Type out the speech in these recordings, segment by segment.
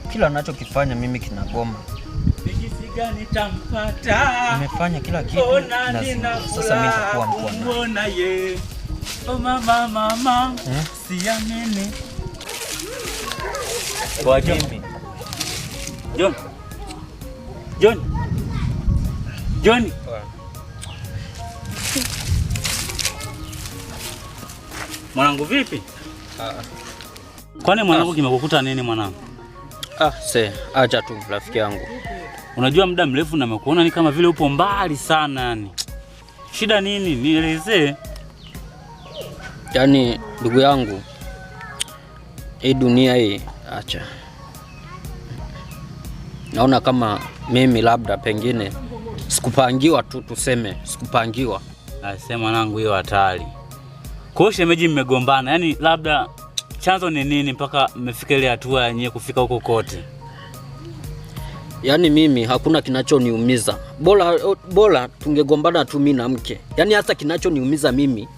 kila anachokifanya mimi kinagoma. Nikisiga nitampata. Nimefanya kila kitu na sasa mimi nitakuwa mkono. Oh mama, siamini. Kwa John. Mwanangu vipi? Kwani mwanangu kimekukuta nini mwanangu? Acha tu rafiki yangu. Unajua muda mrefu na nimekuona ni kama vile upo mbali sana yani. Shida nini? Nielezee. Yaani ndugu yangu, hii dunia hii acha. Naona kama mimi labda pengine sikupangiwa tu, tuseme sikupangiwa. Sema mwanangu, hiyo hatari. Kwa shemeji mmegombana, yani labda chanzo ni nini mpaka mmefika ile hatua yenyewe kufika huko kote? Yaani mimi hakuna kinachoniumiza. Bora tungegombana tu mimi na mke. Yaani hata kinachoniumiza mimi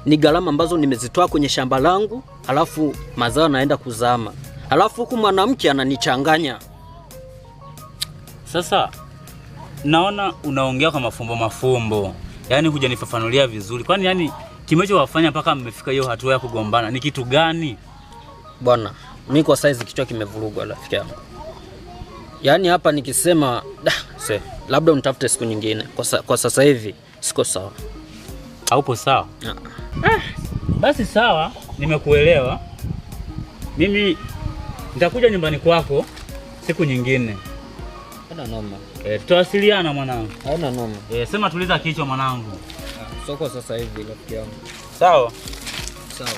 ni gharama ambazo nimezitoa kwenye shamba langu, alafu mazao naenda kuzama. Alafu huku mwanamke ananichanganya. Sasa naona unaongea kwa mafumbo. Yaani hujanifafanulia vizuri. Kwani yani kimechowafanya mpaka mmefika hiyo hatua ya kugombana ni kitu gani? Bwana, mimi kwa size kichwa kimevurugwa rafiki yangu. Yaani hapa nikisema labda unitafute siku nyingine. Kwa sasa hivi siko sawa. Haupo sawa? Basi sawa, nimekuelewa. Mimi nitakuja nyumbani kwako siku nyingine. Hana noma. Tutawasiliana mwanangu. Hana noma. Sema tuliza kichwa mwanangu. Soko sasa hivi rafiki yangu. Sawa. Sawa.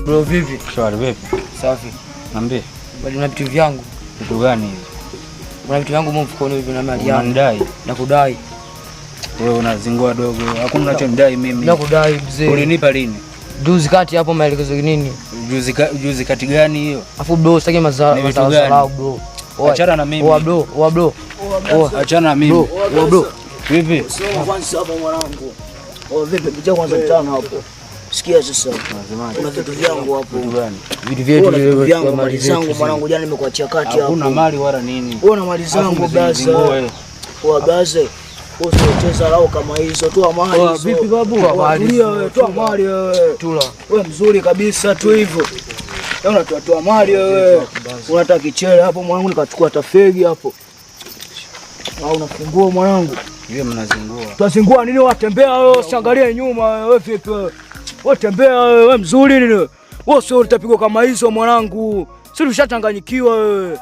Bro vipi? Shwari vipi? Safi. Niambie. Bali na vitu vyangu. Vitu gani hivi? Kuna vitu vyangu mfukoni hivi na mali yangu. Unanidai? Nakudai. Wewe unazingua dogo. Hakuna unachonidai mimi. Nakudai mzee. Ulinipa lini? Juzi kati hapo maelekezo nini? Juzi kati gani hiyo? Afu bro sitaki mazao bro. Achana na mimi. Bro. Achana na mimi. Bro. Vipi? Sio kwanza hapo mwanangu. Vipi picha kwanza mtano hapo. Sikia sasa. Kuna vitu vyangu hapo. Vitu gani? Vitu vyetu vyangu mali zangu mwanangu, jana nimekuachia kati hapo. Hakuna mali wala nini. Wewe na mali zangu basi. Wewe basi. Usicheza lao kama hizo, toa mali hizo. Vipi babu? Toa mali wewe. Tula. Wewe mzuri kabisa tu hivyo. Wewe unatoa mali wewe. Unataka kichele hapo mwanangu, nikachukua tafegi hapo. Au unafungua mwanangu? Yeye mnazingua. Tunazingua nini? Watembea wewe, usiangalie nyuma wewe. Vipi wewe? Watembea wewe, mzuri nini? Wewe sio utapigwa kama hizo mwanangu. Sisi tushachanganyikiwa wewe.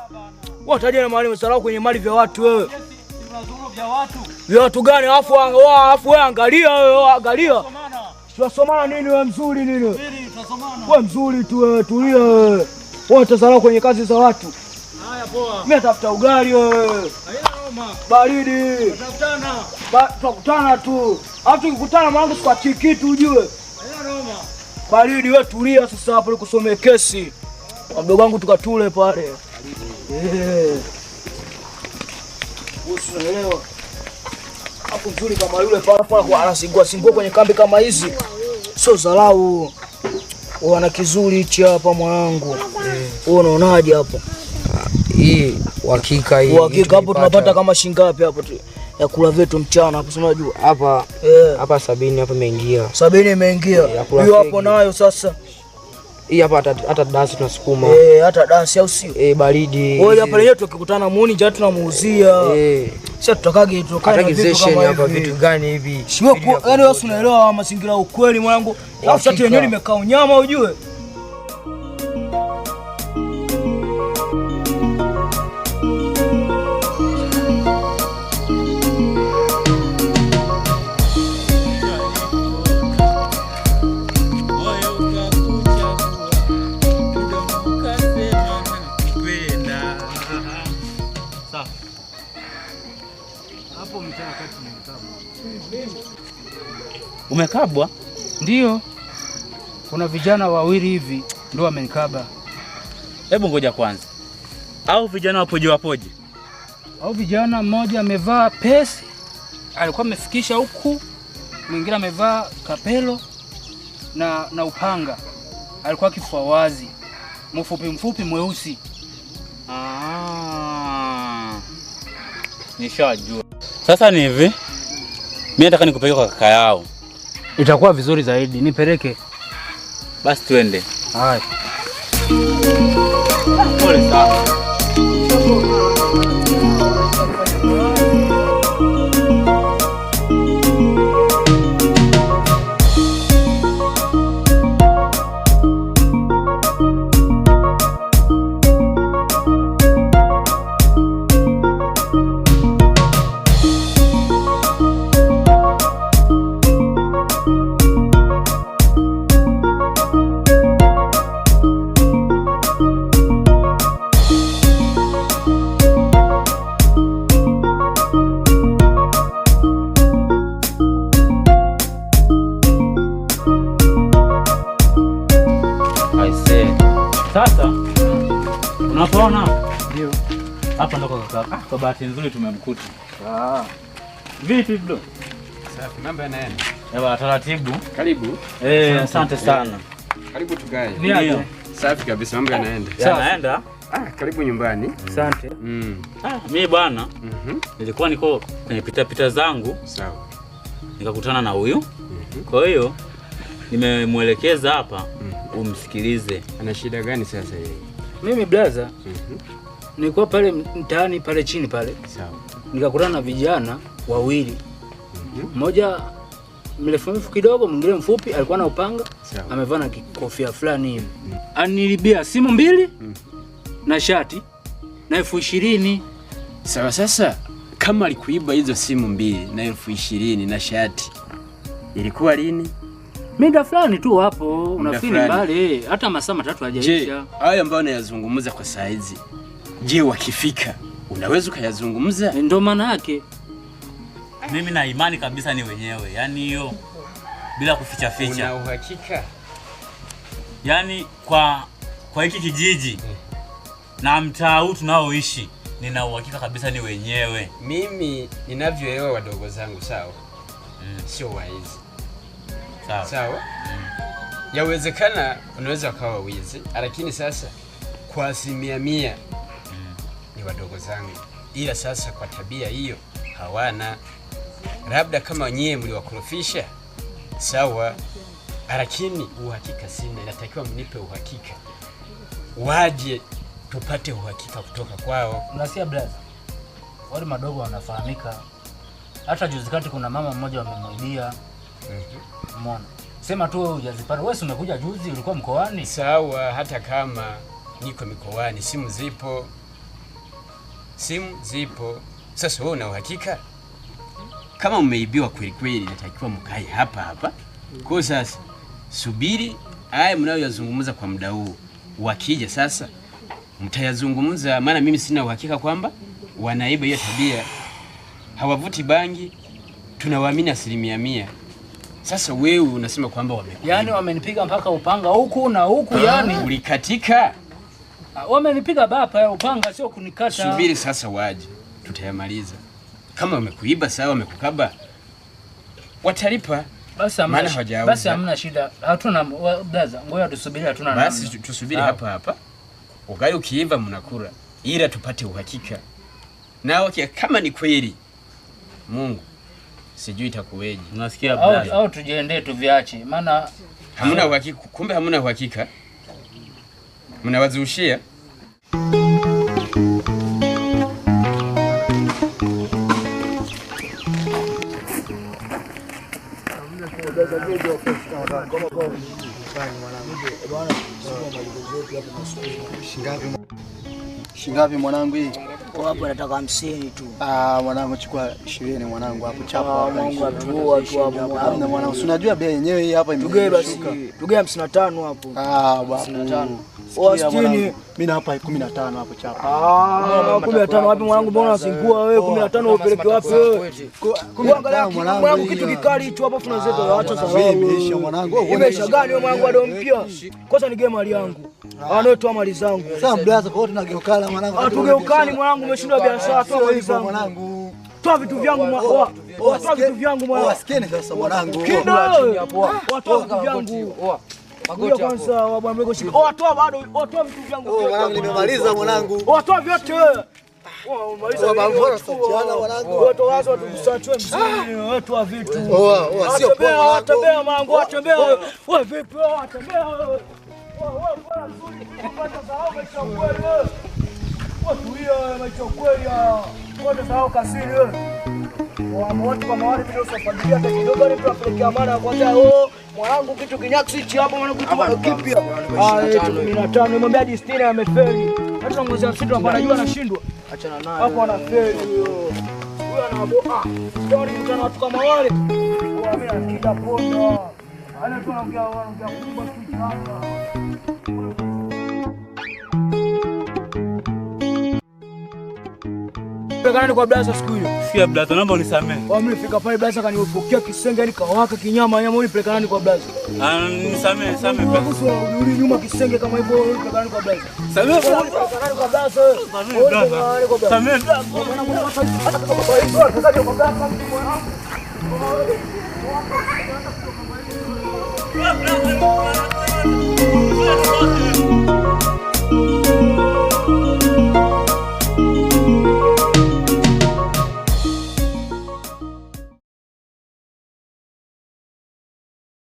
Wataje na mali msalao kwenye mali vya watu wewe. Vya watu gani? Afu wewe angalia wewe, angalia. Tunasomana nini wewe, mzuri nini? Wewe mzuri tu wewe, tulia wewe. Wewe utazalao kwenye kazi za watu. Haya poa. Mimi natafuta ugali wewe. Haina noma. Baridi. Tutakutana. Tutakutana tu. Afu tukikutana mwanangu sikuachii kitu ujue. Haina noma. Baridi wewe, tulia sasa hapo nikusomee kesi. Mdogo wangu tukatule pale. Usielewa. Hapo nzuri kama yule pale kwa anasingua kwenye kambi kama hizi. Sio dharau. Wana kizuri hichi hapa mwanangu. Wewe unaonaje hapa? Hii uhakika hii. Uhakika hapo tunapata kama shilingi ngapi hapo tu? Ya kula vetu mchana hapo unajua. Hapa 70 hapa imeingia. 70 imeingia. Hiyo hapo nayo sasa. Hii hapa hata dansi tunasukuma. Hata dansi au sio? Baridi. Wewe hapa leo tukikutana muuni njoo tunamuuzia. Sasa tutakage tukana vitu kama hapa vitu gani hivi? Sio yaani wewe unaelewa mazingira ya ukweli mwanangu. Alafu sasa yenyewe nimekaa unyama ujue. Umekabwa? Ndio. Kuna vijana wawili hivi ndio wamenikaba. Hebu ngoja kwanza. Au vijana wapoje? Au vijana, mmoja amevaa pesi, alikuwa amefikisha huku, mwingine amevaa kapelo na upanga. Alikuwa kifua wazi, mfupi mweusi. Nishajua. Sasa ni hivi. Mimi nataka nikupeleke kwa kaka yao. Itakuwa vizuri zaidi, nipeleke. Basi twende. Haya. Pole sana. Sasa unapoona ndio hapa ndo kaka. Kwa bahati nzuri tumemkuta. Vipi bro? Safi, mambo yanaenda. Ewa taratibu. Karibu. Asante sana. Karibu tukae. Ndio. Safi kabisa, mambo yanaenda. Yanaenda? Karibu nyumbani. Asante. Mimi bwana, nilikuwa niko kwenye pita zangu. Sawa. Nikakutana na huyu. Kwa hiyo nimemuelekeza hapa umsikilize. Ana shida gani sasa yeye? Mimi blaza, nilikuwa pale mtaani pale chini pale. Sawa. Nikakutana na vijana wawili. Mmoja mrefu kidogo, mwingine mfupi, alikuwa na upanga, amevaa na kofia fulani hivi. Anilibia simu 2 na shati na 20,000. Sawa, sasa kama alikuiba hizo simu 2 na 20,000 na shati, ilikuwa lini? Mida fulani tu hapo, unafikiri mbali, hata masaa 3 hajaisha. Haya ambayo nayazungumza kwa saa hizi, je, wakifika unaweza ukayazungumza? Ndio maana yake. Mimi na imani kabisa ni wenyewe. Yaani hiyo bila kuficha. Una uhakika? Yaani kwa hiki kijiji na mtaa huu tunaoishi, nina uhakika kabisa ni wenyewe. Mimi ninavyoelewa wadogo zangu, sawa? Sio waizi. Sawa? Yawezekana unaweza ukawa wizi, lakini sasa kwa 100% ni wadogo zangu. Ila sasa kwa tabia hiyo hawana. Labda kama nyie mliwakorofisha, sawa, lakini uhakika sina. Inatakiwa mnipe uhakika, waje tupate uhakika kutoka kwao. Unasikia brother? Wale madogo wanafahamika. Hata juzi kati kuna mama mmoja wamemwibia. Umeona? Sema tu wewe hujazipata. Wewe si umekuja juzi, ulikuwa mkoani? Sawa, hata kama niko mikoani, simu zipo. Sasa wewe una uhakika? Kama umeibiwa kweli kweli, natakiwa mkae hapa. Kwa sasa subiri haya mnayoyazungumza kwa muda huu. Wakija sasa mtayazungumza, maana mimi sina uhakika kwamba wanaiba hiyo tabia. Hawavuti bangi, tunawaamini 100%. Sasa wewe unasema kwamba wamekuiba. Yaani wamenipiga mpaka upanga huku na huku, yani ulikatika. Wamenipiga bapa ya upanga, sio kunikata. Subiri sasa waje, tutayamaliza. Kama wamekuiba sawa, wamekukaba, watalipa. Basi hamna shida. Hatuna blaza, ngoja tusubiri, hatuna nani. Basi tusubiri hapa. Ugali ukiiva mnakula, ila tupate uhakika. Na kama ni kweli, Mungu sijui itakuweje. Unasikia blaza? Au tujiendee tuviache, maana hamna uhakika. Kumbe hamna uhakika, mnawazushia. Shingapi mwanangu hii? Hapo nataka 50 tu. Mwanangu chukua 20 mwanangu hapo chapa. Mungu atuoa tu hapo. Hamna mwanangu, unajua bei yenyewe hii hapa imeshuka. Tugee 55 hapo. Babu. 55. 60 Mimi nawapa 15 hapo chapa. 15 wapi mwanangu, mbona unasingua wewe? 15 upeleke wapi wewe? Kuangalia mwanangu kitu kikali hicho hapo tunazeto acha sawa. Imeisha mwanangu. Imeisha gani wewe mwanangu ado mpya? Kwanza nige mali yangu. Anatoa mali zangu. Sasa blaza kwa tunageukana mwanangu. Hatugeukani mwanangu, umeshindwa biashara, toa mali zangu. Mwanangu. Toa vitu vyangu mwanangu. Toa vitu vyangu mwanangu. Wasikeni sasa mwanangu. Watoa vitu vyangu. Ngoja kwanza wa bwana mdogo shika. Watoa bado, watoa vitu vyangu. Mwanangu nimemaliza mwanangu. Watoa vyote wewe. Maliza bora sasa mwanangu. watu wazo watukusachwe mzee, watu wa vitu. Sio poa mwanangu. Tembea mangu, tembea wewe. Wewe vipi wewe? Tembea wewe. Wewe bwana mzuri. Unapata sahau maisha kweli wewe. Watu hiyo maisha kweli ya. Wote sahau kasiri wewe. Watu kama wale bila usafadia hata kidogo ni tuapelekea mara kwanza. Mwanangu kitu kinyaksi hichi hapo mwanangu kitu kipya. 15 nimwambia hadi 60 amefeli. Hata mwezi wa sita hapa anajua anashindwa. Achana naye. Hapo anafeli huyo. Huyo anaboa. Stori mtana watu kama wale. Mimi nasikika ponda. Ana tu anaongea kubwa kitu hapa. Pekana kwa blaza siku hiyo. Sikia blaza, naomba unisamehe. Mimi fika pale blaza kanipokea kisenge yani kawaka kinyama nyama ulipelekana kwa blaza. Nisamehe blaza. Urudi nyuma kisenge kama hivyo ulipelekana kwa blaza. Samehe blaza. Kwa blaza. Samehe blaza. Samehe blaza.